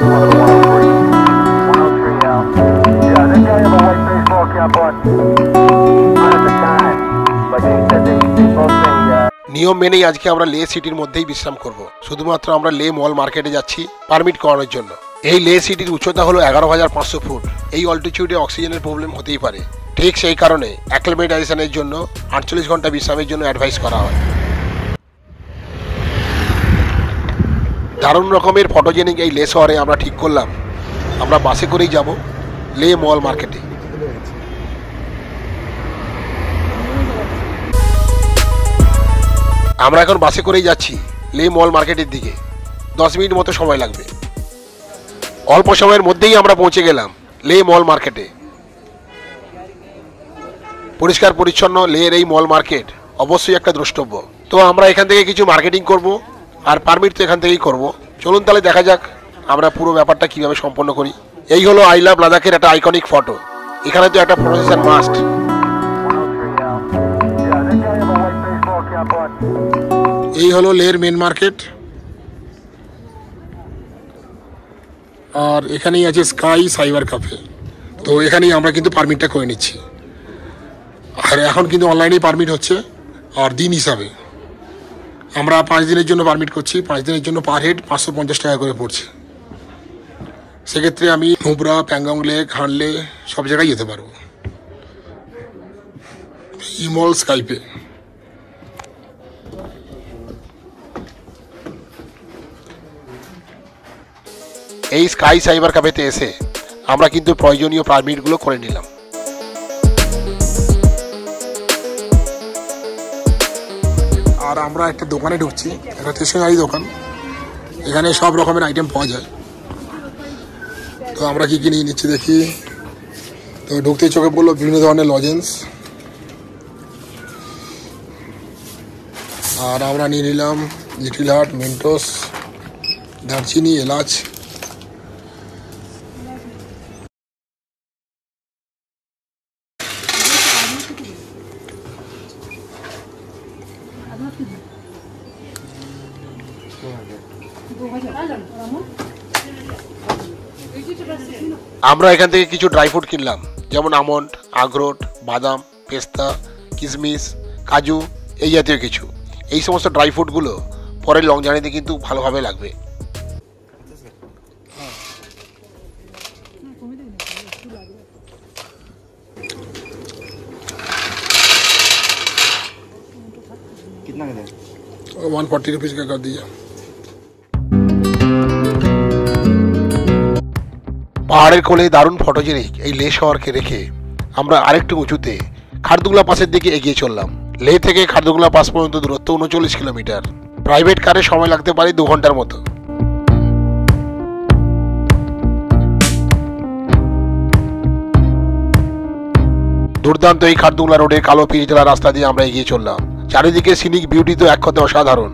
নিয়ম মেনেই আজকে আমরা লে সিটির মধ্যেই বিশ্রাম করব। শুধুমাত্র আমরা লে মল মার্কেটে যাচ্ছি পারমিট করানোর জন্য। এই লে সিটির উচ্চতা হলো 11,500 ফুট। এই অল্টিটিউডে অক্সিজেনের প্রবলেম হতেই পারে। ঠিক সেই কারণে অ্যাক্লিমেটাইজেশনের জন্য 48 ঘন্টা বিশ্রামের জন্য অ্যাডভাইস করা হয়। দারুণ রকমের ফটোজেনিক এই লে শহরে আমরা ঠিক করলাম আমরা বাসে করেই যাব লে মল মার্কেটে। আমরা এখন বাসে করেই যাচ্ছি লে মল মার্কেটের দিকে। 10 মিনিট মতো সময় লাগবে। অল্প সময়ের মধ্যেই আমরা পৌঁছে গেলাম লে মল মার্কেটে। পরিষ্কার পরিচ্ছন্ন লের এই মল মার্কেট অবশ্যই একটা দ্রষ্টব্য। তো আমরা এখান থেকে কিছু মার্কেটিং করব, আর পারমিট তো এখান থেকেই করব। চলুন তাহলে দেখা যাক আমরা পুরো ব্যাপারটা কিভাবে সম্পন্ন করি। এই হলো আই লাভ লাদাখের একটা আইকনিক ফটো। এখানে তো একটা ফটোসেশন মাস্ট। এই হলো লের মেন মার্কেট, আর এখানেই আছে স্কাই সাইবার ক্যাফে। তো এখানেই আমরা কিন্তু পারমিটটা করে নিচ্ছি। আর এখন কিন্তু অনলাইনেই পারমিট হচ্ছে, আর দিন হিসাবে। আমরা 5 দিনের জন্য পারমিট করছি। 5 দিনের জন্য পার হেড 550 টাকা করে পড়ছে। সেক্ষেত্রে আমি নুব্রা, প্যাংগং লেক, হানলে সব জায়গায় যেতে পারবো। ইমল স্কাইপে এই স্কাই সাইবার ক্যাফেতে এসে আমরা কিন্তু প্রয়োজনীয় পারমিটগুলো করে নিলাম। আর আমরা একটা দোকানে ঢুকছি, একটা স্টেশনারি দোকান। এখানে সব রকমের আইটেম পাওয়া যায়। তো আমরা কি নিয়ে নিচ্ছি দেখি। তো ঢুকতে চোখে পড়লো বিভিন্ন ধরনের লজেন্স। আর আমরা নিয়ে নিলাম লিটল হার্ট, মেন্টোস, দারচিনি, এলাচ। আমরা এখান থেকে কিছু ড্রাই ফ্রুট কিনলাম, যেমন আমন্ড, আখরোট, বাদাম, পেস্তা, কিশমিশ, কাজু, এই জাতীয় কিছু। এই সমস্ত ড্রাই ফ্রুটগুলো পরে লং জার্নিতে কিন্তু ভালোভাবে লাগবে। कितना का 140 रुपीज़ का कर दिया। পাহাড়ের কোলে দারুণ ফটোজেনিক এই লে শহরকে রেখে আমরা আরেকটু উঁচুতে খারদুংলা পাসের দিকে এগিয়ে চললাম। লে থেকে খারদুংলা পাস পর্যন্ত দূরত্ব 39 কিলোমিটার। প্রাইভেট কারে সময় লাগতে পারে 2 ঘন্টার মতো। দুর্দান্ত এই খারদুংলা রোডের কালো পিচঢালা রাস্তা দিয়ে আমরা এগিয়ে চললাম। চারিদিকে সিনিক বিউটি তো এক কথায় অসাধারণ।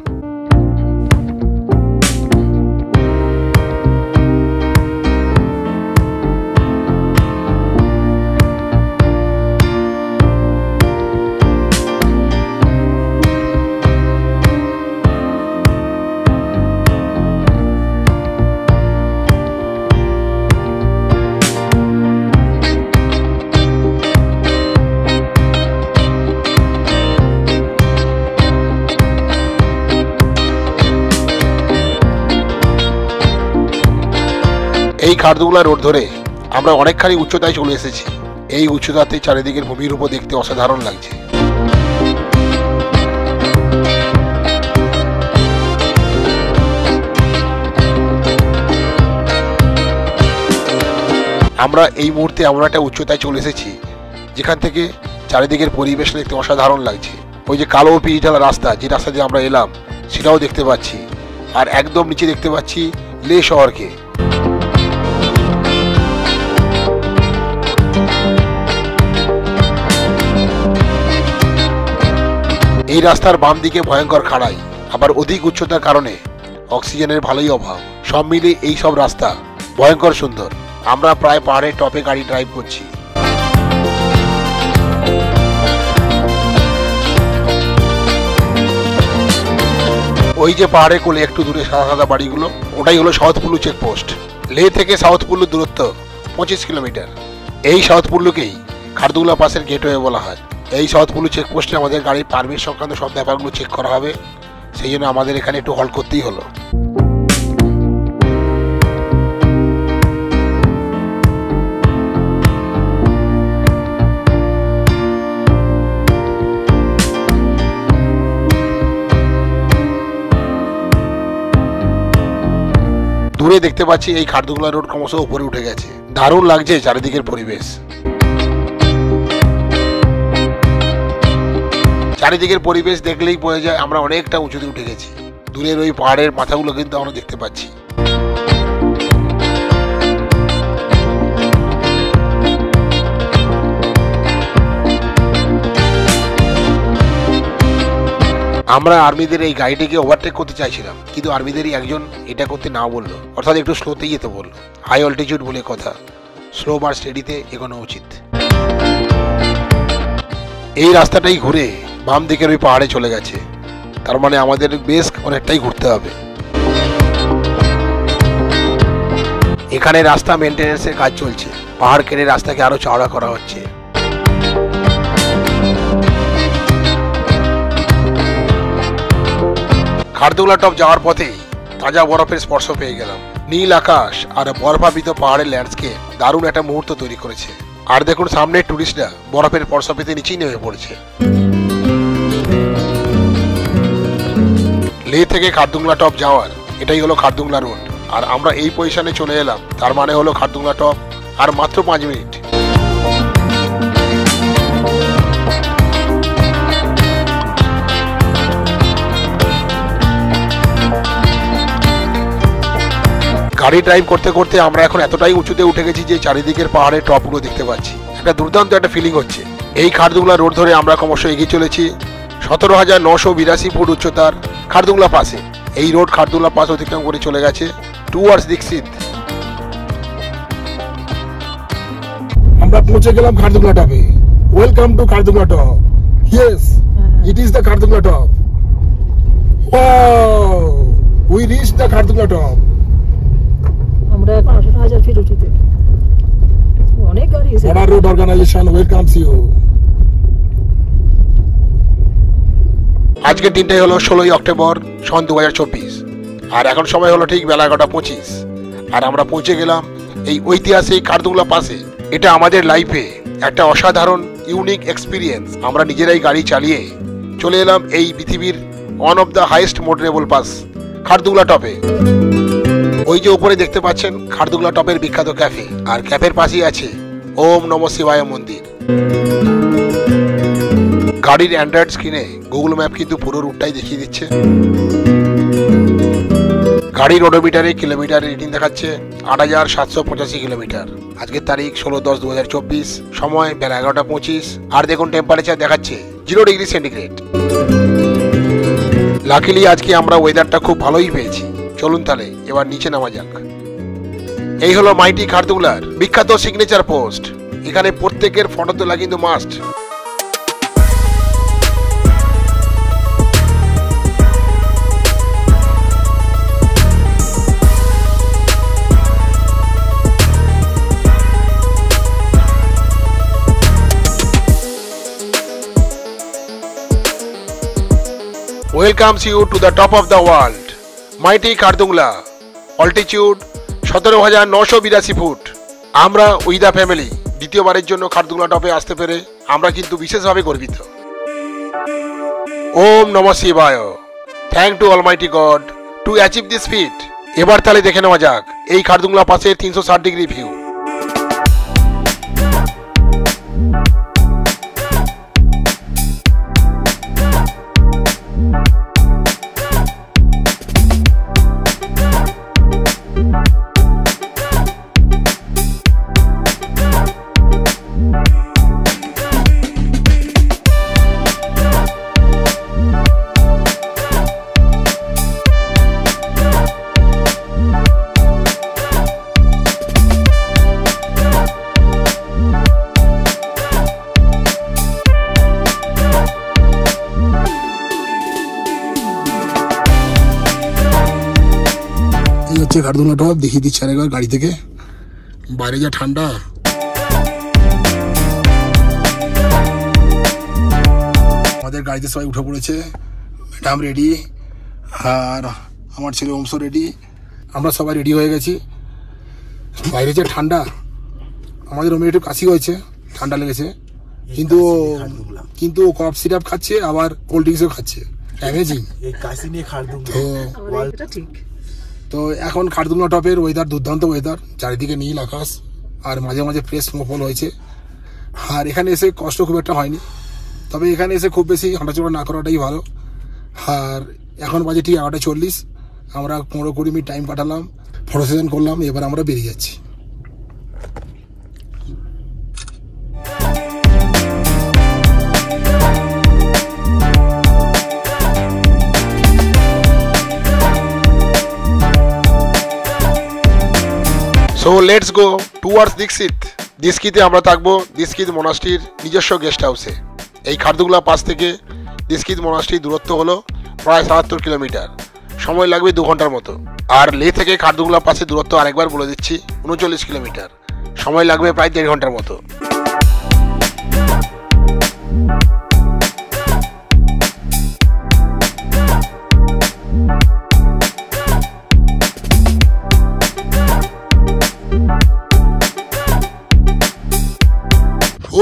এই খারদুংলা রোড ধরে আমরা অনেকখানি উচ্চতায় চলে এসেছি। এই উচ্চতাতে চারিদিকের ভূমির উপর দেখতে অসাধারণ লাগছে। আমরা এই মুহূর্তে এমন একটা উচ্চতায় চলে এসেছি যেখান থেকে চারিদিকের পরিবেশ দেখতে অসাধারণ লাগছে। ওই যে কালো পিচঢালা রাস্তা, যে রাস্তা দিয়ে আমরা এলাম, সেটাও দেখতে পাচ্ছি। আর একদম নিচে দেখতে পাচ্ছি লে শহরকে। এই রাস্তার বাম দিকে ভয়ঙ্কর খাড়াই, আবার অধিক উচ্চতার কারণে অক্সিজেনের ভালোই অভাব। সব মিলে এই সব রাস্তা ভয়ঙ্কর সুন্দর। আমরা প্রায় পাহাড়ের টপে গাড়ি ড্রাইভ করছি। ওই যে পাহাড়ে কোলে একটু দূরে সাদা সাদা বাড়িগুলো, ওটাই হলো সাউথ পুলু চেকপোস্ট। লে থেকে সাউথ কুল্লুর দূরত্ব 25 কিলোমিটার। এই সাউথ কুল্লুকেই খারদুংলা পাসের গেটওয়ে বলা হয়। এই সাউথ কুল্লু চেকপোস্টে আমাদের গাড়ির পারমিট সংক্রান্ত সব ব্যাপারগুলো চেক করা হবে, সেই জন্য আমাদের এখানে একটু হল্ট করতেই হলো। দূরে দেখতে পাচ্ছি এই খারদুংলা রোড ক্রমশ উপরে উঠে গেছে। দারুণ লাগছে চারিদিকের পরিবেশ। চারিদিকের পরিবেশ দেখলেই বোঝা যায় আমরা অনেকটা উঁচুতে উঠে গেছি। দূরের ওই পাহাড়ের মাথাগুলো কিন্তু আমরা দেখতে পাচ্ছি। আমরা আর্মিদের এই গাড়িটিকে ওভারটেক করতে চাইছিলাম, কিন্তু আর্মিদেরই একজন এটা করতে না বললো, অর্থাৎ একটু স্লোতে যেতে বললো। হাই অল্টিটিউড বলে কথা, স্লো বা স্টেডিতে এগোনো উচিত। এই রাস্তাটাই ঘুরে বাম দিকের ওই পাহাড়ে চলে গেছে, তার মানে আমাদের বেশ অনেকটাই ঘুরতে হবে। এখানে রাস্তা মেনটেন্যান্সের কাজ চলছে, পাহাড় কেটে রাস্তাকে আরো চওড়া করা হচ্ছে। খারদুংলা টপ যাওয়ার পথেই তাজা বরফের স্পর্শ পেয়ে গেলাম। নীল আকাশ আর বরফাবৃত পাহাড়ের ল্যান্ডস্কেপ দারুণ একটা মুহূর্ত তৈরি করেছে। আর দেখুন সামনে টুরিস্টরা বরফের স্পর্শ পেতে নিচেই নেমে পড়েছে। লে থেকে খারদুংলা টপ যাওয়ার এটাই হলো খারদুংলা রোড, আর আমরা এই পজিশনে চলে এলাম, তার মানে হলো খারদুংলা টপ আর মাত্র 5 মিনিট। গাড়ি ড্রাইভ করতে করতে আমরা এখন এতটাই উঁচুতে উঠে গেছি যে চারিদিকের পাহাড়ের টপগুলো দেখতে পাচ্ছি। একটা দুর্দান্ত একটা ফিলিং হচ্ছে। এই খারদুংলা রোড ধরে আমরা ক্রমশ এগিয়ে চলেছি 17,982 ফুট উচ্চতার খারদুংলা পাসে। এই রোড খারদুংলা পাস অতিক্রম করে চলে গেছে টুয়ার্ডস দীক্ষিত। আমরা পৌঁছে গেলাম খারদুংলা টপে। Welcome to Khardungla top. Yes, it is the Khardungla top. Wow, we reach the Khardungla top. আমরা এখন 18,000 ফিট উঁচুতে। অনেক গাড়ি এসে। Border road organisation welcomes you. আজকের দিনটাই হলো 16ই অক্টোবর সন 2024, আর এখন সময় হলো ঠিক বেলা 11:25, আর আমরা পৌঁছে গেলাম এই ঐতিহাসিক খারদুংলা পাসে। এটা আমাদের লাইফে একটা অসাধারণ ইউনিক এক্সপিরিয়েন্স। আমরা নিজেরাই গাড়ি চালিয়ে চলে এলাম এই পৃথিবীর one of the highest motorable pass Khardungla টপে। ওই যে উপরে দেখতে পাচ্ছেন খারদুংলা টপের বিখ্যাত ক্যাফে, আর ক্যাফের পাশেই আছে ওম নমঃ শিবায় মন্দির। গাড়ির অ্যান্ড্রয়েড স্ক্রিনে গুগল ম্যাপ কিন্তু পুরো রুটটাই দেখিয়ে দিচ্ছে। গাড়ির ওডোমিটারে কিলোমিটার রিডিং দেখাচ্ছে 8,785 কিলোমিটার। আজকের তারিখ 16/10/2024, সময় বেলা 11:25, আর দেখুন টেম্পারেচার দেখাচ্ছে 0 ডিগ্রি সেন্টিগ্রেড। লাকিলি আজকে আমরা ওয়েদারটা খুব ভালোই পেয়েছি। চলুন তাহলে এবার নিচে নামা যাক। এই হলো মাইটি খারদুংলার বিখ্যাত সিগনেচার পোস্ট। এখানে প্রত্যেকের ফটো তোলা কিন্তু must. Welcomes you to the top of the world, mighty Khardungla, altitude 17,982 foot. আমরা উইথ দ্য ফ্যামিলি দ্বিতীয়বারের জন্য খারদুংলা টপে আসতে পেরে আমরা কিন্তু বিশেষভাবে গর্বিত। ওম নমঃ শিবায়। Thank to almighty God to achieve this feat. এবার তাহলে দেখে নেওয়া যাক এই খারদুংলা পাসের 360 ডিগ্রি ভিউ। হচ্ছে খারদুংলা টপ, দেখিয়ে দিচ্ছি আরেকবার গাড়ি থেকে। বাইরে যা ঠান্ডা, আমাদের গাড়িতে সবাই উঠে পড়েছে। ম্যাডাম রেডি, আর আমার ছেলে অংশ রেডি, আমরা সবাই রেডি হয়ে গেছি। বাইরে যে ঠান্ডা, আমাদের রুমে একটু কাশি হয়েছে, ঠান্ডা লেগেছে, কিন্তু কফ সিরাপ খাচ্ছে, আবার কোল্ড ড্রিঙ্কসও খাচ্ছে। অ্যামেজিং। তো এখন খারদুংলা টপের ওয়েদার দুর্দান্ত ওয়েদার, চারিদিকে নীল আকাশ, আর মাঝে মাঝে ফ্রেশ স্নোফল হয়েছে। আর এখানে এসে কষ্ট খুব একটা হয়নি, তবে এখানে এসে খুব বেশি হাঁটাচলা না করাটাই ভালো। আর এখন বাজে ঠিক 11:40, আমরা 15-20 মিনিট টাইম কাটালাম, ফটো সেশন করলাম, এবার আমরা বেরিয়ে যাচ্ছি। So let's go towards Diskit. দিস্কিতে আমরা থাকবো দিস্কিত মোনাস্ট্রির নিজস্ব গেস্ট হাউসে। এই খারদুংলা পাস থেকে দিস্কিত মোনাস্ট্রির দূরত্ব হলো প্রায় 77 কিলোমিটার, সময় লাগবে 2 ঘন্টার মতো। আর লে থেকে খারদুংলা পাসের দূরত্ব আরেকবার বলে দিচ্ছি, 39 কিলোমিটার, সময় লাগবে প্রায় 1.5 ঘন্টার মতো।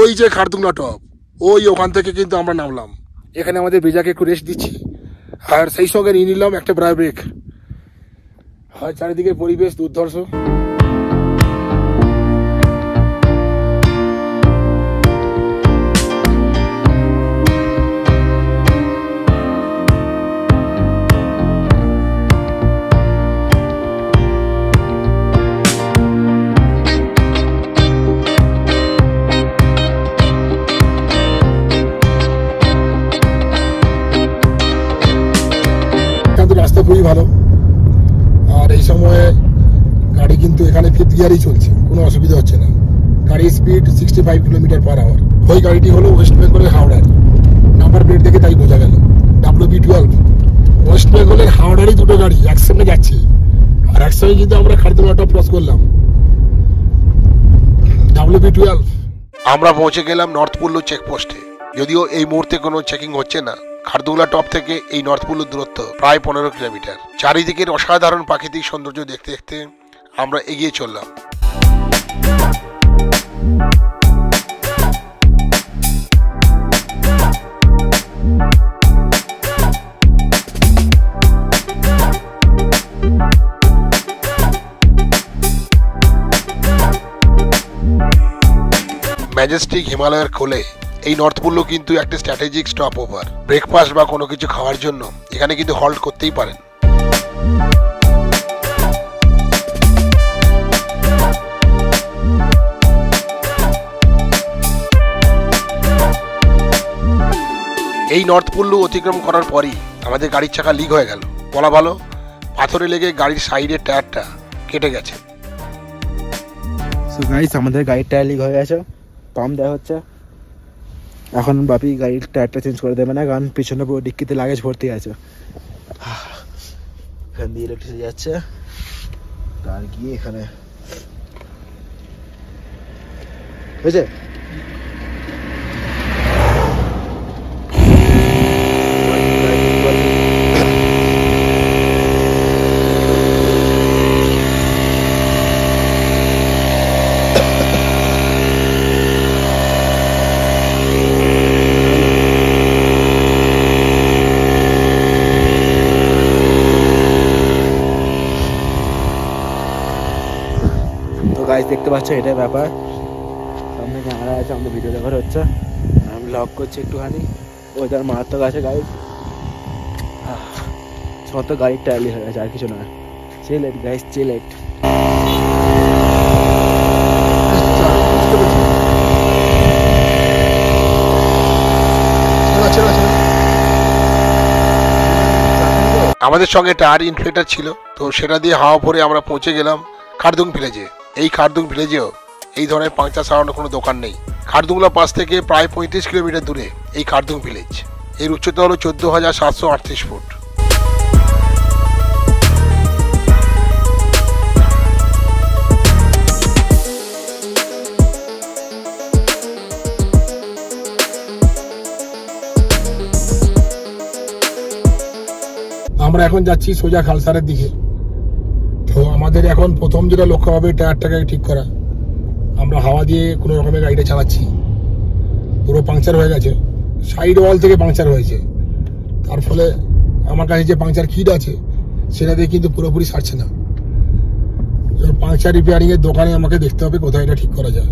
ওই যে খারদুংলা টপ, ওখান থেকে কিন্তু আমরা নামলাম। এখানে আমাদের ব্রিজাকে একটু রেস্ট দিচ্ছি, আর সেই সঙ্গে নিয়ে নিলাম একটা ব্রাই ব্রেক। আর চারিদিকে পরিবেশ দুর্ধর্ষ। রাস্তা খুবই ভালো, আর এই সময়ে গাড়ি কিন্তু এখানে 5th গিয়ারেই চলছে, কোনো অসুবিধা হচ্ছে না। গাড়ির স্পিড 65 কিলোমিটার/আওয়ার। ওই গাড়িটি হলো ওয়েস্ট বেঙ্গলের হাওড়ার, নাম্বার প্লেট দেখে তাই বোঝা গেল, WB12। ওয়েস্ট বেঙ্গলের হাওড়ারই দুটো গাড়ি একসঙ্গে যাচ্ছে, আর একসঙ্গে কিন্তু আমরা খারদুংলা টপ ক্রস করলাম, WB12। আমরা পৌঁছে গেলাম নর্থ পুল্লু চেকপোস্টে। যদিও এই মুহূর্তে কোনো চেকিং হচ্ছে না। খারদুংলা টপ থেকে এই নর্থ পুল্লুর দূরত্ব প্রায় 15 কিলোমিটার। চারিদিকের অসাধারণ প্রাকৃতিক সৌন্দর্য দেখতে দেখতে আমরা এগিয়ে চললাম। ম্যাজেস্টিক হিমালয়ের কোলে এই নর্থ পুল্লু কিন্তু একটা স্ট্র্যাটেজিক স্টপ ওভার। ব্রেকফাস্ট বা কোনো কিছু খাওয়ার জন্য এখানে কিন্তু হল্ট করতেই পারেন। এই নর্থ পুল্লু অতিক্রম করার পরই আমাদের গাড়ির চাকা লিক হয়ে গেল, বলা ভালো পাথরে লেগে গাড়ির সাইডের টায়ারটা কেটে গেছে। সো গাইস, আমাদের গাড়ির টায়ার লিক হয়ে গেছে, পাম্প দেওয়া হচ্ছে। এখন বাপি গাড়ির টায়ারটা চেঞ্জ করে দেবে না, কারণ পিছনে পুরো ডিক্কিতে লাগেজ ভর্তি আছে। এখান দিয়ে ইলেকট্রিসিটি যাচ্ছে, আর গিয়ে এখানে হয়েছে। গাইস দেখতে পাচ্ছ, এটাই ব্যাপার। সামনে ক্যামেরা আছে, আমাদের ভিডিও দেখার হচ্ছে, আমি ব্লগ করছি একটুখানি। ওইটার মারাত্মক আছে গাইস, সমস্ত গাড়ির টায়ারলি হয়ে গেছে, আর কিছু নয়। চিলেট গাইস, চিলেট। আমাদের সঙ্গে টায়ার ইনফ্লেটার ছিল, তো সেটা দিয়ে হাওয়া ভরে আমরা পৌঁছে গেলাম খারদুং ভিলেজে। এই খারদুং ভিলেজেও এই ধরনের পাংচার সারানোর কোনো দোকান নেই। খারদুংলা পাস থেকে প্রায় 35 কিলোমিটার দূরে এই খারদুং ভিলেজ। এর উচ্চতা হলো 14,738 ফুট। এখন যাচ্ছি সোজা খালসারের দিকে। তো আমাদের এখন প্রথম যেটা লক্ষ্য হবে টায়ারটাকে ঠিক করা। আমরা হাওয়া দিয়ে কোনো রকমের গাড়িটা চালাচ্ছি, পুরো পাংচার হয়ে গেছে, সাইড ওয়াল থেকে পাংচার হয়েছে। তার ফলে আমার কাছে যে পাংচার কিট আছে সেটা দিয়ে কিন্তু পুরোপুরি সারছে না। পাংচার রিপেয়ারিং এর দোকানে আমাকে দেখতে হবে কোথায় এটা ঠিক করা যায়।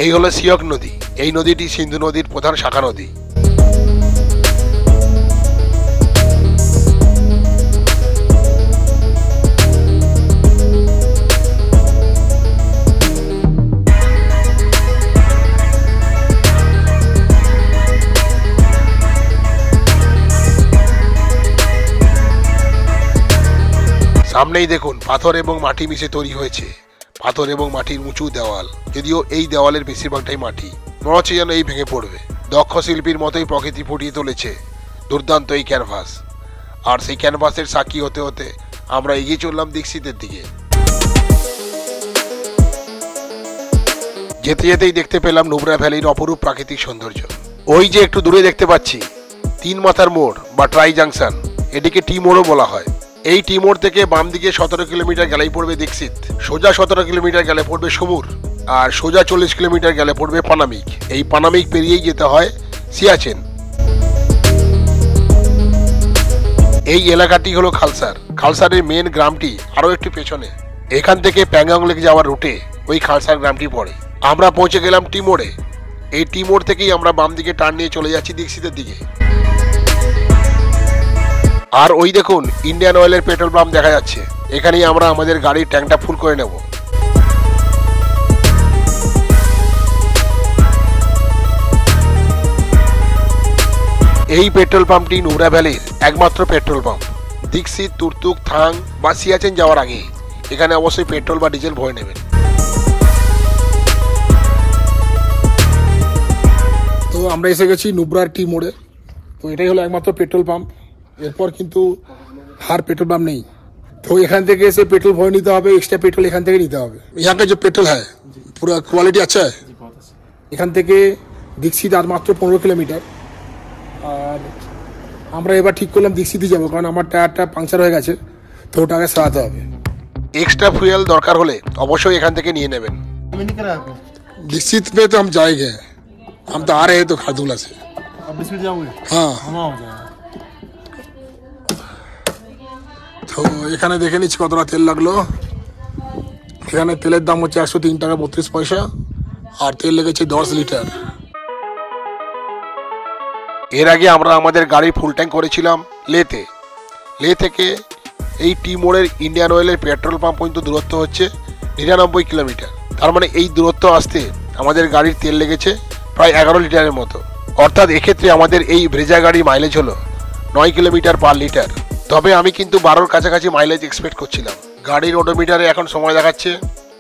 এই হলো সিয়ক নদী। এই নদীটি সিন্ধু নদীর প্রধান শাখা নদী। সামনেই দেখুন পাথর এবং মাটি মিশে তৈরি হয়েছে পাথর এবং মাটির উঁচু দেওয়াল। যদিও এই দেওয়ালের বেশিরভাগটাই মাটি, মনে হচ্ছে যেন এই ভেঙে পড়বে। দক্ষ শিল্পীর মতোই প্রকৃতি ফুটিয়ে তুলেছে দুর্দান্ত এই ক্যানভাস। আর সেই ক্যানভাসের সাক্ষী হতে হতে আমরা এগিয়ে চললাম দীক্ষিতের দিকে। যেতে যেতেই দেখতে পেলাম নুব্রা ভ্যালির অপরূপ প্রাকৃতিক সৌন্দর্য। ওই যে একটু দূরে দেখতে পাচ্ছি তিন মাথার মোড় বা ট্রাই জাংশন, এটিকে টি মোড়ও বলা হয়। এই টি মোড় থেকে বাম দিকে 17 কিলোমিটার গেলেই পড়বে দীক্ষিত, সোজা 17 কিলোমিটার গেলে পড়বে সমুর, আর সোজা 40 কিলোমিটার গেলে পড়বে পানামিক। এই পানামিক পেরিয়েই যেতে হয় সিয়াচেন। এই এলাকাটি হলো খালসার। খালসারের মেন গ্রামটি আরো একটু পেছনে। এখান থেকে প্যাংগং লেক যাওয়ার রুটে ওই খালসার গ্রামটি পড়ে। আমরা পৌঁছে গেলাম টি মোড়ে। এই টি মোড় থেকেই আমরা বাম দিকে টার্ন নিয়ে চলে যাচ্ছি দীক্ষিতের দিকে। আর ওই দেখুন ইন্ডিয়ান অয়েলের পেট্রোল পাম্প দেখা যাচ্ছে। এখানেই আমরা আমাদের গাড়ির ট্যাঙ্কটা ফুল করে নেব। এই পেট্রোল পাম্পটি নুব্রা ভ্যালির একমাত্র পেট্রোল পাম্প। দীক্ষিত, তুর্তুক, থাং বা সিয়াচেন যাওয়ার আগে এখানে অবশ্যই পেট্রোল বা ডিজেল ভরে নেবেন। তো আমরা এসে গেছি নুব্রার টি মোড়ে। তো এটাই হলো একমাত্র পেট্রোল পাম্প। এরপর কিন্তু আর পেট্রোল পাম্প নেই। तो एखान থেকে এসে পেট্রোল ভরে নিতে হবে, এক্সট্রা পেট্রোল এখান থেকে নিতে হবে। यहाँ का जो पेट्रोल है पूरा क्वालिटी अच्छा है। এখান থেকে দীক্ষিত আর মাত্র 15 কিলোমিটার। আর আমরা এবার ঠিক করলাম দীক্ষিতই যাবো, কারণ আমার টায়ারটা পাংচার হয়ে গেছে, তো ওটাকে সারাতে হবে। এক্সট্রা ফুয়েল দরকার হলে অবশ্যই এখান থেকে নিয়ে নেবেন। दीक्षित में तो हम जाएंगे, हम तो आ रहे हैं तो खारदुंगला से। हाँ তো এখানে দেখে নিচ্ছি কতটা তেল লাগলো। এখানে তেলের দাম হচ্ছে 103 টাকা 32 পয়সা, আর তেল লেগেছে 10 লিটার। এর আগে আমরা আমাদের গাড়ি ফুল ট্যাঙ্ক করেছিলাম লেতে। লে থেকে এই টি মোড়ের ইন্ডিয়ান অয়েলের পেট্রোল পাম্প পর্যন্ত দূরত্ব হচ্ছে 99 কিলোমিটার। তার মানে এই দূরত্ব আসতে আমাদের গাড়ির তেল লেগেছে প্রায় 11 লিটারের মতো। অর্থাৎ এক্ষেত্রে আমাদের এই ব্রেজা গাড়ি মাইলেজ হলো 9 কিলোমিটার পার লিটার। তবে আমি কিন্তু 12-র কাছাকাছি মাইলেজ এক্সপেক্ট করছিলাম। গাড়ির ওডোমিটারে এখন সময় দেখাচ্ছে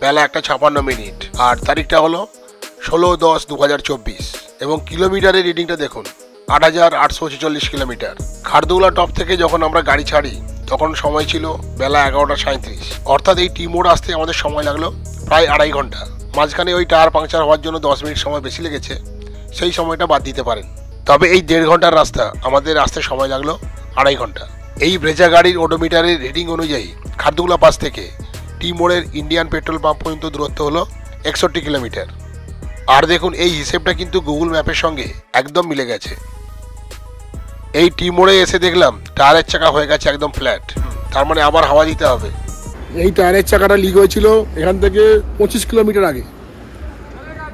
বেলা 1:56 মিনিট, আর তারিখটা হলো 16/10/2024 এবং কিলোমিটারের রিডিংটা দেখুন 8,846 কিলোমিটার। খারদুংলা টপ থেকে যখন আমরা গাড়ি ছাড়ি তখন সময় ছিল বেলা 11:37। অর্থাৎ এই টি মোড় আসতে আমাদের সময় লাগলো প্রায় 2.5 ঘন্টা। মাঝখানে ওই টায়ার পাংচার হওয়ার জন্য 10 মিনিট সময় বেশি লেগেছে, সেই সময়টা বাদ দিতে পারেন। তবে এই 1.5 ঘন্টার রাস্তা আমাদের আসতে সময় লাগলো 2.5 ঘন্টা। এই ব্রেজা গাড়ির ওডোমিটারের রিডিং অনুযায়ী খারদুংলা পাস থেকে টি মোড়ের ইন্ডিয়ান পেট্রোল পাম্প পর্যন্ত দূরত্ব হলো 61 কিলোমিটার। আর দেখুন এই হিসেবটা কিন্তু গুগল ম্যাপের সঙ্গে একদম মিলে গেছে। এই টি মোড়ে এসে দেখলাম টায়ারের চাকা হয়ে গেছে একদম ফ্ল্যাট, তার মানে আবার হাওয়া দিতে হবে। এই টায়ারের চাকাটা লিক হয়েছিল এখান থেকে 25 কিলোমিটার আগে।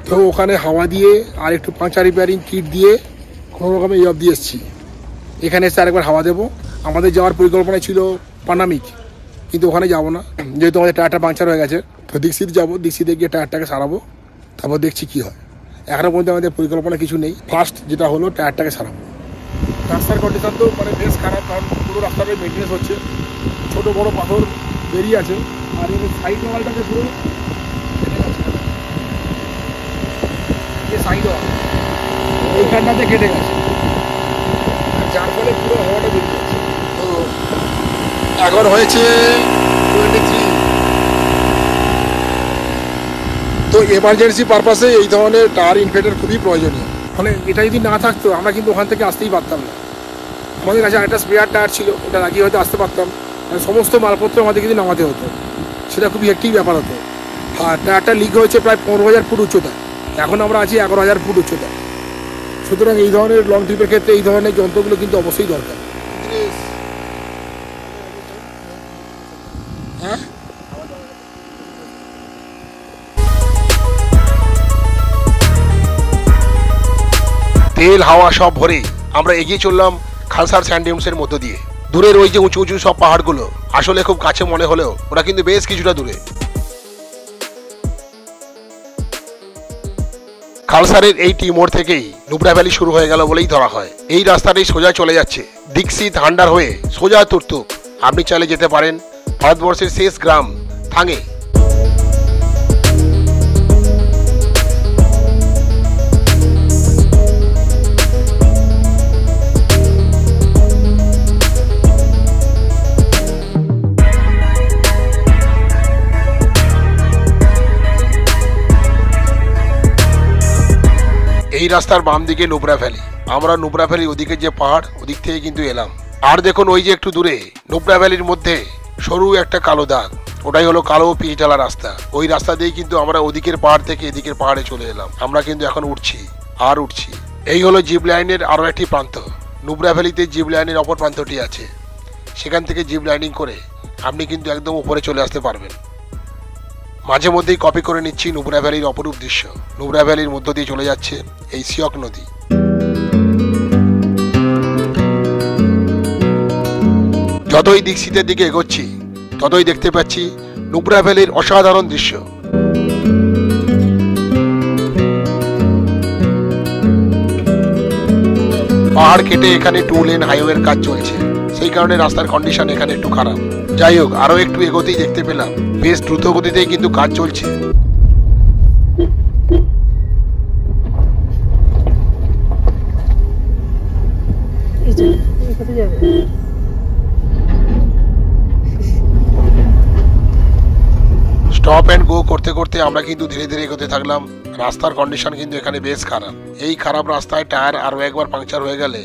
তো ওখানে হাওয়া দিয়ে আর একটু পাংচার রিপেয়ারিং কিট দিয়ে কোনো রকমে এই অবধি এসেছি। এখানে এসে আরেকবার হাওয়া দেবো। আমাদের যাওয়ার পরিকল্পনা ছিল পানামিক, কিন্তু ওখানে যাবো না, যেহেতু আমাদের টায়ারটা পাংচার হয়ে গেছে। তো দীক্ষিত যাবো, দীক্ষিতে গিয়ে টায়ারটাকে সারাবো, তারপর দেখছি কি হয়। এখনো পর্যন্ত আমাদের পরিকল্পনা কিছু নেই। ফার্স্ট যেটা হলো টায়ারটাকে সারাবো। রাস্তার কন্ডিশন তো মানে বেশ খারাপ, কারণ পুরো রাস্তাটা মেনটেন্স হচ্ছে, ছোটো বড়ো পাথর বেরিয়ে আছে। আর এই সাইড ওয়ালটাকে পুরো সাইড ওয়াল এইখানটাতে কেটে গেছে, যার ফলে পুরো হাওয়াটা বেরিয়ে যাচ্ছে। তো এখন হয়েছে 23। তো এমার্জেন্সি পারপাসে এই ধরনের টায়ার ইনফ্লেটার খুবই প্রয়োজনীয়। মানে এটা যদি না থাকতো আমরা কিন্তু ওখান থেকে আসতেই পারতাম না। আমাদের কাছে একটা স্পেয়ার টায়ার ছিল, ওটা লাগিয়ে হয়তো আসতে পারতাম, মানে সমস্ত মালপত্র আমাদের কিন্তু নামাতে হতো, সেটা খুবই একটি ব্যাপার হতো। আর টায়ারটা লিক হয়েছে প্রায় 15,000 ফুট উচ্চতায়, এখন আমরা আছি 11,000 ফুট উচ্চতায়। সুতরাং এই ধরনের লং ট্রিপের ক্ষেত্রে এই ধরনের যন্ত্রগুলো কিন্তু অবশ্যই দরকার। হ্যাঁ, তেল হাওয়া সব ভরে আমরা এগিয়ে চললাম খালসার স্যান্ডডিউন্সের মধ্য দিয়ে। দূরের ওই যে উঁচু উঁচু সব পাহাড়গুলো আসলে খুব কাছে মনে হলেও ওরা কিন্তু বেশ কিছুটা দূরে। খালসারের এই টি মোড় থেকেই নুব্রা ভ্যালি শুরু হয়ে গেল বলেই ধরা হয়। এই রাস্তাটি সোজা চলে যাচ্ছে দীক্ষিত হান্ডার হয়ে সোজা তুর্তুক। আপনি চাইলে যেতে পারেন ভারতবর্ষের শেষ গ্রাম থাঙে। এই রাস্তার বাম দিকে নুব্রা ভ্যালি। আমরা নুব্রা ভ্যালির ওদিকে যে পাহাড় ওদিক থেকে কিন্তু এলাম। আর দেখুন ওই যে একটু দূরে নুব্রা ভ্যালির মধ্যে সরু একটা কালো দাগ, ওটাই হলো কালো পিচঢালা রাস্তা। ওই রাস্তা দিয়ে কিন্তু আমরা ওদিকের পাহাড় থেকে এদিকের পাহাড়ে চলে এলাম। আমরা কিন্তু এখন উঠছি আর উঠছি। এই হলো জিপ লাইনের আরো একটি প্রান্ত। নুব্রা ভ্যালিতে জিপ লাইনের অপর প্রান্তটি আছে, সেখান থেকে জিপ লাইনিং করে আপনি কিন্তু একদম উপরে চলে আসতে পারবেন। মাঝে মধ্যেই কপি করে নিচ্ছি নুব্রা ভ্যালির অপরূপ দৃশ্য। নুব্রা ভ্যালির মধ্য দিয়ে চলে যাচ্ছে এই সিয়ক নদী। যতই দীক্ষিতের দিকে এগোচ্ছি ততই দেখতে পাচ্ছি নুব্রা ভ্যালির অসাধারণ দৃশ্য। পাহাড় কেটে এখানে 2 লেন হাইওয়ের কাজ চলছে, সেই কারণে রাস্তার কন্ডিশন এখানে একটু খারাপ। যাই হোক, আরো একটু এগোতেই দেখতে পেলাম বেশ দ্রুত গতিতেই কিন্তু কাজ চলছে। স্টপ অ্যান্ড গো করতে করতে আমরা কিন্তু ধীরে ধীরে এগোতে থাকলাম। রাস্তার কন্ডিশন কিন্তু এখানে বেশ খারাপ। এই খারাপ রাস্তায় টায়ার আরো একবার পাংচার হয়ে গেলে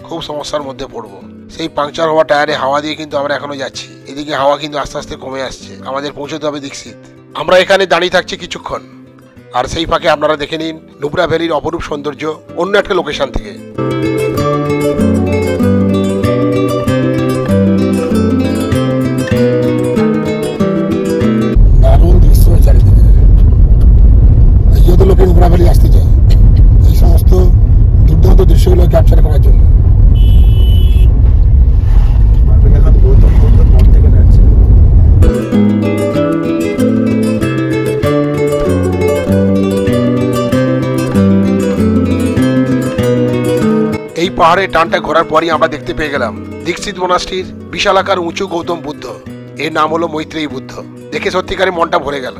খুব সমস্যার মধ্যে পড়বো। সেই পাংচার হওয়া টায়ারে হাওয়া দিয়ে কিন্তু আমরা এখনো যাচ্ছি। এদিকে হাওয়া কিন্তু আস্তে আস্তে কমে আসছে। আমাদের পৌঁছতে হবে দীক্ষিত। আমরা এখানে দাঁড়িয়ে থাকছি কিছুক্ষণ, আর সেই ফাঁকে আপনারা দেখে নিন নুব্রা ভ্যালির অপরূপ সৌন্দর্য অন্য একটা লোকেশন থেকে। দারুণ দৃশ্য চারিদিকে। যত লোকে নুব্রা ভ্যালি আসতে চায় এই সমস্ত দুর্দান্ত দৃশ্যগুলো ক্যাপচার করার জন্য। এই পাহাড়ের টানটা ঘোরার পরই আমরা দেখতে পেয়ে গেলাম দীক্ষিত মনাস্ট্রির বিশালাকার উঁচু গৌতম বুদ্ধ। এর নাম হলো মৈত্রেয়ী বুদ্ধ। দেখে সত্যিকারে মনটা ভরে গেল।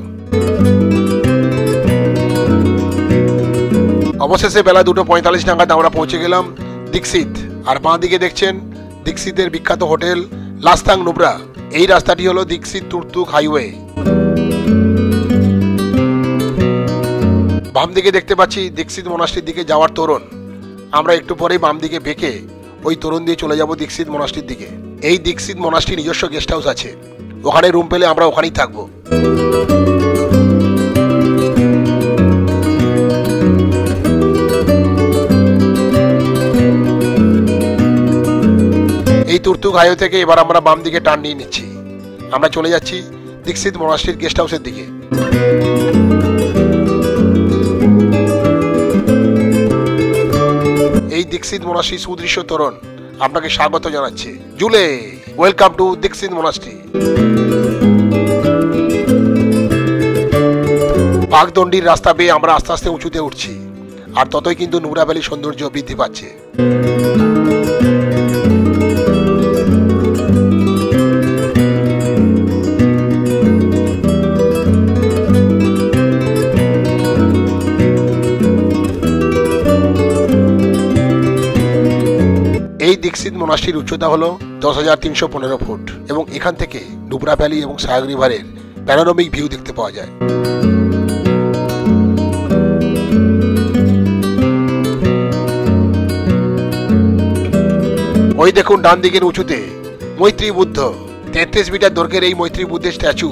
অবশেষে বেলা 2:45 নাগাদ আমরা পৌঁছে গেলাম দীক্ষিত। আর বাঁ দিকে দেখছেন দীক্ষিতের বিখ্যাত হোটেল লাস্তাং নুব্রা। এই রাস্তাটি হলো দীক্ষিত তুর্তুক হাইওয়ে। বাম দিকে দেখতে পাচ্ছি দীক্ষিত মনাস্ট্রির দিকে যাওয়ার তোরণ। আমরা একটু পরেই বাম দিকে বেঁকে ওই তোরণ দিয়ে চলে যাব দীক্ষিত মনাস্ট্রির দিকে। এই দীক্ষিত মনাস্ট্রির নিজস্ব গেস্ট হাউস আছে, ওখানে রুম পেলে আমরা ওখানেই থাকবো। এই তুর্তুক হাইওয়ে থেকে এবার আমরা বাম দিকে টার্ন নিয়ে নিচ্ছি। আমরা চলে যাচ্ছি দীক্ষিত মনাস্ট্রির গেস্ট হাউসের দিকে। এই দীক্ষিত মনাস্ট্রির সুদৃশ্য তোরণ আপনাকে স্বাগত জানাচ্ছে। জুলে, ওয়েলকাম টু দীক্ষিত মনাস্ট্রি। বাগদণ্ডির রাস্তা পেয়ে আমরা আস্তে আস্তে উঁচুতে উঠছি, আর ততই কিন্তু নুব্রা ভ্যালির সৌন্দর্য বৃদ্ধি পাচ্ছে। এই দীক্ষিত মনাস্ট্রির উচ্চতা হলো 10,315 ফুট এবং এখান থেকে নুব্রা ভ্যালি এবং সায়ক রিভারের প্যানোরামিক ভিউ দেখতে পাওয়া যায়। ওই দেখুন ডান দিকের উঁচুতে মৈত্রী বুদ্ধ, 33 মিটার দৈর্ঘ্যের এই মৈত্রী বুদ্ধের স্ট্যাচু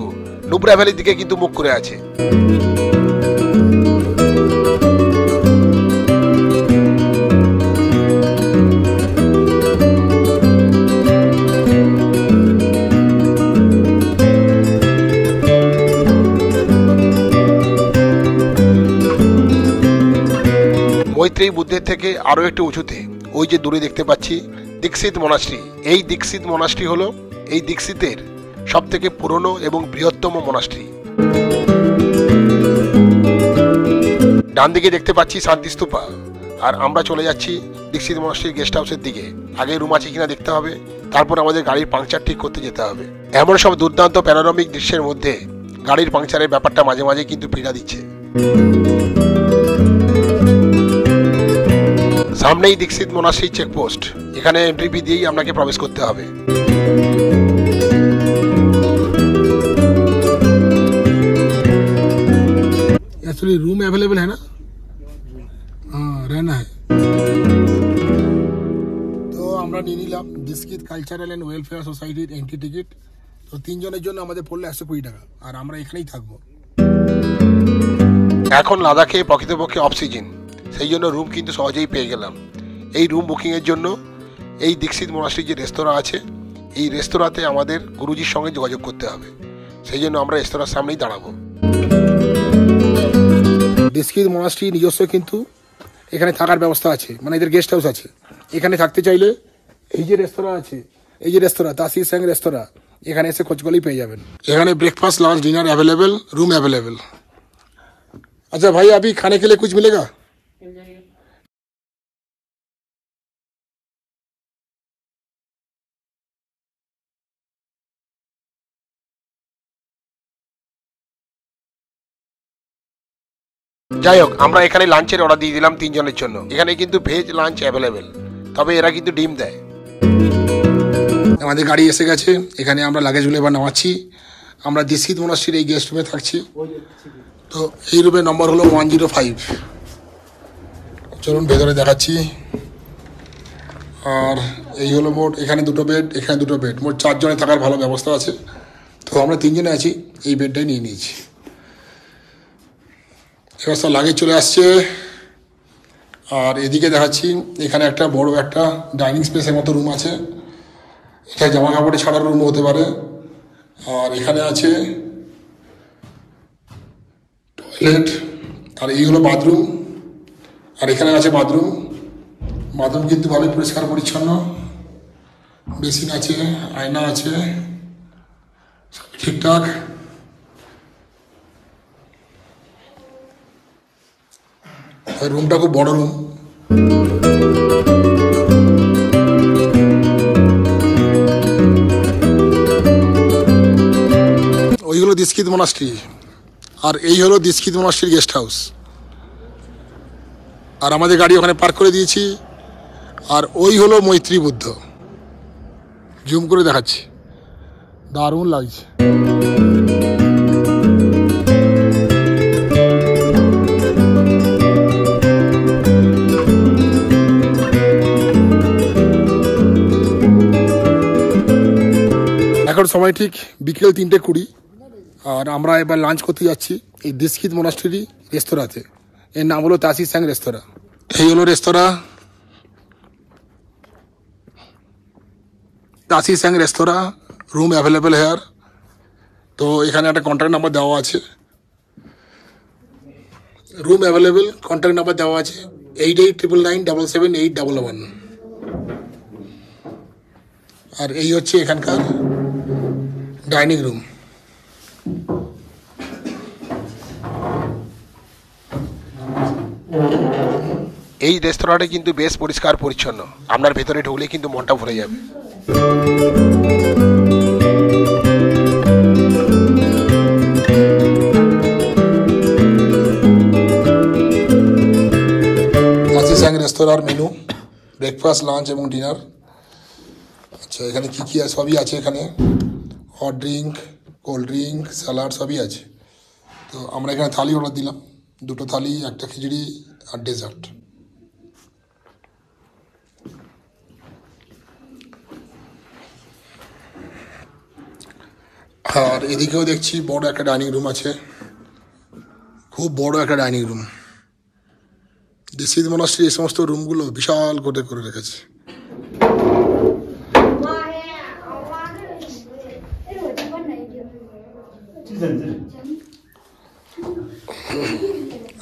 নুব্রা ভ্যালির দিকে কিন্তু মুখ করে আছে। মৈত্রী বুদ্ধের থেকে আরো একটু উঁচুতে ওই যে দূরে দেখতে পাচ্ছি দীক্ষিত মনাস্ট্রি। এই দীক্ষিত মনাস্ট্রি হলো এই দীক্ষিতের সব থেকে পুরনো এবং বৃহত্তম মনাস্ট্রি। ডান দিকে দেখতে পাচ্ছি শান্তি স্তূপা, আর আমরা চলে যাচ্ছি দীক্ষিত মনাস্ট্রির গেস্ট হাউসের দিকে। আগে রুম আছে কিনা দেখতে হবে, তারপর আমাদের গাড়ির পাংচার ঠিক করতে যেতে হবে। এমন সব দুর্দান্ত প্যানোরামিক দৃশ্যের মধ্যে গাড়ির পাংচারের ব্যাপারটা মাঝে মাঝে কিন্তু পীড়া দিচ্ছে। সামনেই দীক্ষিত মনাস্ট্রি চেকপোস্ট, এখানে এন্ট্রি ফি দিয়েই আপনাকে প্রবেশ করতে হবে। एक्चुअली रूम अवेलेबल है ना? हाँ, रहना है। তো আমরা নিয়ে নিলাম দীক্ষিত কালচারাল অ্যান্ড ওয়েলফেয়ার সোসাইটির এন্ট্রি টিকিট। তো 3 জনের জন্য আমাদের পড়লো 120 টাকা, আর আমরা এখানেই থাকবো। এখন লাদাখে প্রকৃতপক্ষে অফ সিজন, সেই জন্য রুম কিন্তু সহজেই পেয়ে গেলাম। এই রুম বুকিংয়ের জন্য এই দীক্ষিত মনাস্ট্রির যে রেস্তোরাঁ আছে, এই রেস্তোরাঁতে আমাদের গুরুজির সঙ্গে যোগাযোগ করতে হবে। সেই জন্য আমরা রেস্তোরাঁর সামনেই দাঁড়াবো। দীক্ষিত মনাস্ট্রি নিজস্ব কিন্তু এখানে থাকার ব্যবস্থা আছে, মানে এদের গেস্ট হাউস আছে। এখানে থাকতে চাইলে এই যে রেস্তোরাঁ আছে, এই যে রেস্তোরাঁ তাসি স্যাং রেস্তোরাঁ, এখানে এসে খোঁজ করলেই পেয়ে যাবেন। এখানে breakfast lunch dinner available, room available. अच्छा भाई, अभी खाने के लिए कुछ मिलेगा? যাই হোক, আমরা এখানে লাঞ্চের অর্ডার দিয়ে দিলাম 3 জনের জন্য। এখানে কিন্তু ভেজ লাঞ্চ অ্যাভেলেবেল, তবে এরা কিন্তু ডিম দেয়। আমাদের গাড়ি এসে গেছে, এখানে আমরা লাগেজগুলো এবার নামাচ্ছি। আমরা দীক্ষিত মনাস্ট্রির এই গেস্ট রুমে থাকছি। তো এই রুমের নম্বর হলো 105। চলুন ভেতরে দেখাচ্ছি। আর এই হলো মোট, এখানে 2টো বেড, এখানে 2টো বেড, মোট 4 জনে থাকার ভালো ব্যবস্থা আছে। তো আমরা 3 জনে আছি, এই বেডটাই নিয়ে নিয়েছি। এবার সব লাগেজ চলে আসছে। আর এদিকে দেখাচ্ছি, এখানে একটা বড় একটা ডাইনিং স্পেসের মতো রুম আছে। এটা জামা কাপড়ে ছাড়ার রুম হতে পারে। আর এখানে আছে টয়লেট, আর এই হলো বাথরুম। আর এখানে আছে বাথরুম। বাথরুম কিন্তু ভালোই পরিষ্কার পরিচ্ছন্ন, বেসিন আছে, আয়না আছে, ঠিকঠাক। রুমটা খুব বড় রুম। ওই হলো দীক্ষিত মনাস্ট্রি, আর এই হলো দীক্ষিত মনাস্ট্রির গেস্ট হাউস। আর আমাদের গাড়ি ওখানে পার্ক করে দিয়েছি। আর ওই হলো মৈত্রী বুদ্ধ, জুম করে দেখাচ্ছি, দারুণ লাগছে। এখন সময় ঠিক বিকেল 3:20, আর আমরা এবার লাঞ্চ করতে যাচ্ছি এই দীক্ষিত মনাস্ট্রি রেস্তোরাঁতে। এর নাম হলো তাসি স্যাং রেস্তোরাঁ। এই হলো restaurant, Tashi Sang restaurant. Room available here. তো এখানে একটা কন্ট্যাক্ট নাম্বার দেওয়া আছে, রুম অ্যাভেলেবেল, কন্ট্যাক্ট নাম্বার দেওয়া আছে 8899977811। আর এই হচ্ছে এখানকার ডাইনিং রুম। এই রেস্তোরাঁটা কিন্তু বেশ পরিষ্কার পরিচ্ছন্ন, আপনার ভেতরে ঢুকলে কিন্তু মনটা ভরে যাবে। তাসি স্যাং রেস্তোরাঁর মেনু, ব্রেকফাস্ট, লাঞ্চ এবং ডিনার। আচ্ছা, এখানে কী কী আছে সবই আছে। এখানে hot drink, cold drink, salad সবই আছে। তো আমরা এখানে থালি অর্ডার দিলাম, 2টো থালি, একটা খিচুড়ি আর ডেজার্ট। আর এদিকেও দেখছি বড় একটা ডাইনিং রুম আছে, খুব বড় একটা ডাইনিং রুম। দিসিদ মনাস্ট্রি এই সমস্ত রুমগুলো বিশাল করে রেখেছে।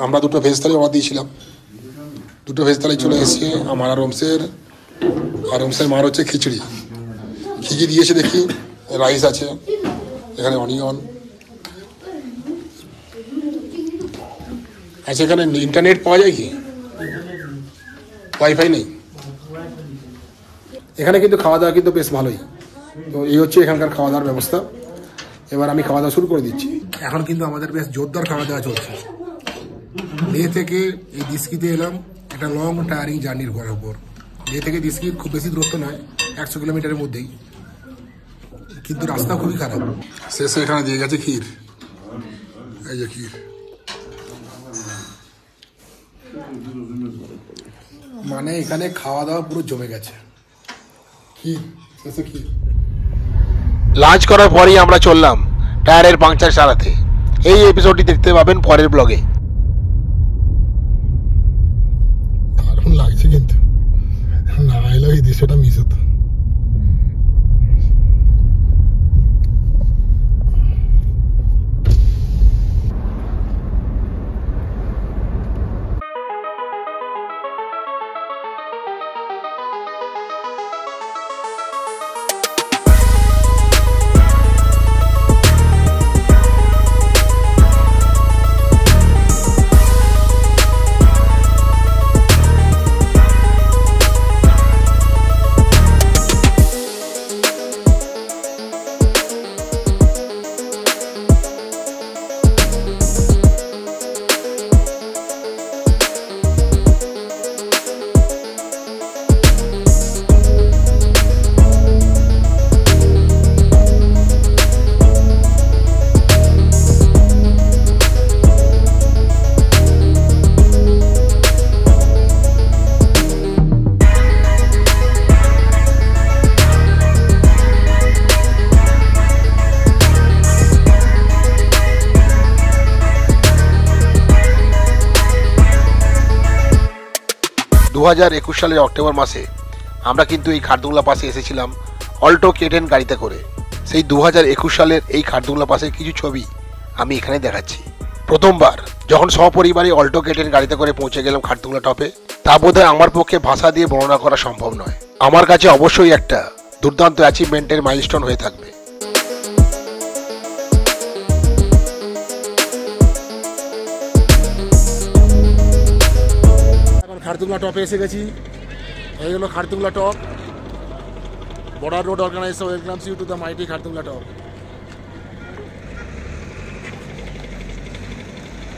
আমরা দুটো ভেজ থালি অর্ডার দিয়েছিলাম, দুটো ভেজ থালি চলে এসেছে আমার আর ওমসের মার হচ্ছে খিচুড়ি দিয়েছে। দেখি রাইস আছে, এখানে অনিয়ন আচ্ছা। এখানে ইন্টারনেট পাওয়া যায় কি? ওয়াইফাই নেই এখানে, কিন্তু খাওয়া দাওয়া কিন্তু বেশ ভালোই। তো এই হচ্ছে এখানকার খাওয়া দাওয়ার ব্যবস্থা। এবার আমি খাওয়া দাওয়া শুরু করে দিচ্ছি। এখন কিন্তু আমাদের বেশ জোরদার খাওয়া দাওয়া চলছে। লে থেকে এই দিস্কিতে এলাম, একটা লং টায়ারিং জার্নির উপর। লে থেকে দিস্কির খুব বেশি দূরত্ব নয়, 100 কিলোমিটারের মধ্যেই, কিন্তু রাস্তা খুবই খারাপ। শেষে এখানে দিয়ে গেছে ক্ষীর, এই যে ক্ষীর, মানে এখানে খাওয়া দাওয়া পুরো জমে গেছে। ক্ষীর শেষে ক্ষীর। লাঞ্চ করার পরেই আমরা চললাম টায়ারের পাংচার সারাতে। এই এপিসোডটি দেখতে পাবেন পরের ব্লগে। দারুণ লাগছে, কিন্তু না এলেও এই দৃশ্যটা মিস হতো। সালের অক্টোবর মাসে আমরা কিন্তু এই খারদুংলা পাশে এসেছিলাম অল্টো K10 গাড়িতে করে। সেই 2021 সালের এই খারদুংলা পাশের কিছু ছবি আমি এখানে দেখাচ্ছি। প্রথমবার যখন সপরিবারে অল্টো K10 গাড়িতে করে পৌঁছে গেলাম খারদুংলা টপে, তা বোধহয় আমার পক্ষে ভাষা দিয়ে বর্ণনা করা সম্ভব নয়। আমার কাছে অবশ্যই একটা দুর্দান্ত অ্যাচিভমেন্টের মাইলস্টোন হয়ে থাকবে। খারদুংলা টপে এসে গেছি। এই হলো Khardungla top. Border road organisation welcomes you to the mighty Khardungla top.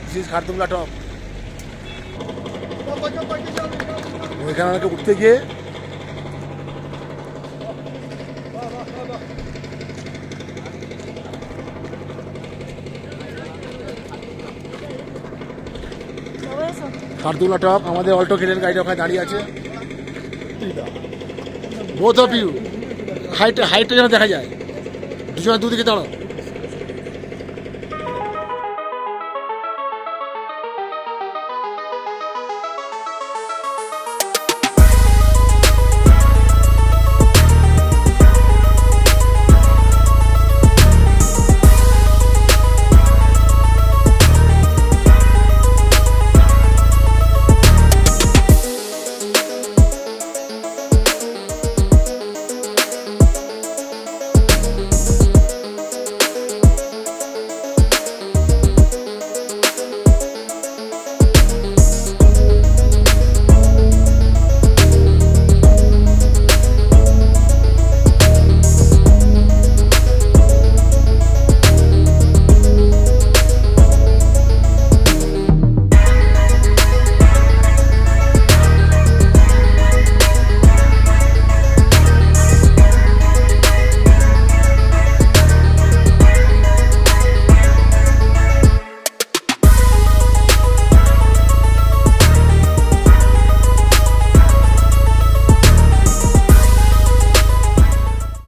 This is Khardungla top. ওইখানে আমাকে উঠতে গিয়ে খারদুংলা টপ। আমাদের অল্টো K10 গাড়িটা ওখানে দাঁড়িয়ে আছে। বোথ অফ ইউ হাইটটা যেন দেখা যায়, দুজনে দুদিকে দাঁড়াও।